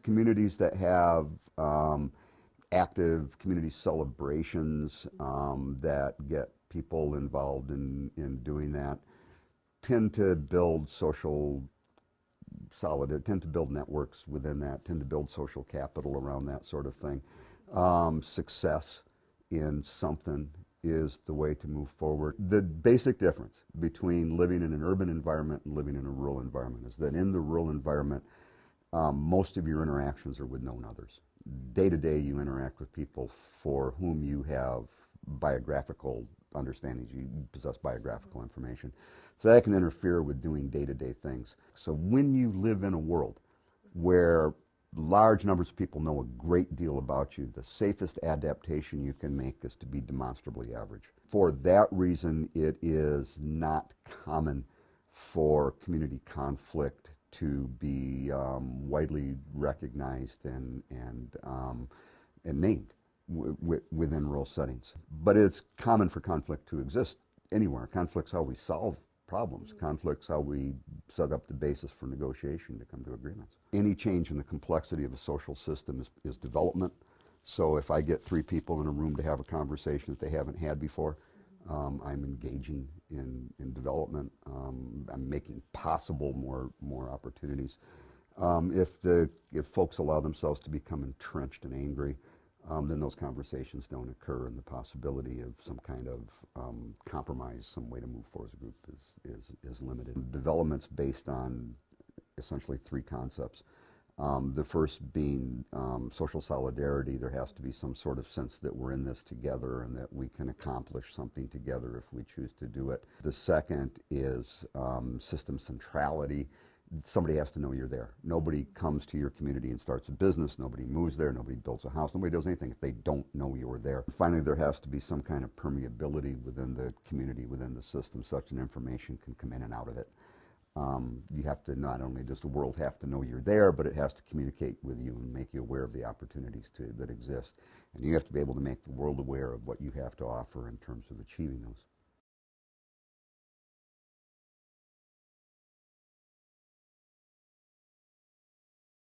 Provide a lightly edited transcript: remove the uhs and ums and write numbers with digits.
Communities that have active community celebrations that get people involved in doing that tend to build social solidarity, tend to build networks within that, tend to build social capital around that sort of thing. Success in something is the way to move forward. The basic difference between living in an urban environment and living in a rural environment is that in the rural environment, most of your interactions are with known others. Day to day, you interact with people for whom you have biographical understandings, you possess biographical information. So that can interfere with doing day-to-day things. So when you live in a world where large numbers of people know a great deal about you, the safest adaptation you can make is to be demonstrably average. For that reason, it is not common for community conflict to be widely recognized and named within rural settings. But it's common for conflict to exist anywhere. Conflict's how we solve problems. Conflict's how we set up the basis for negotiation to come to agreements. Any change in the complexity of a social system is development. So if I get three people in a room to have a conversation that they haven't had before, I'm engaging in development. I'm making possible more opportunities. If folks allow themselves to become entrenched and angry, then those conversations don't occur, and the possibility of some kind of compromise, some way to move forward as a group is limited. Development's based on essentially three concepts. The first being social solidarity. There has to be some sort of sense that we're in this together and that we can accomplish something together if we choose to do it. The second is system centrality. Somebody has to know you're there. Nobody comes to your community and starts a business. Nobody moves there. Nobody builds a house. Nobody does anything if they don't know you're there. Finally, there has to be some kind of permeability within the community, within the system, such that information can come in and out of it. You have to, not only does the world have to know you're there, but it has to communicate with you and make you aware of the opportunities that exist. And you have to be able to make the world aware of what you have to offer in terms of achieving those.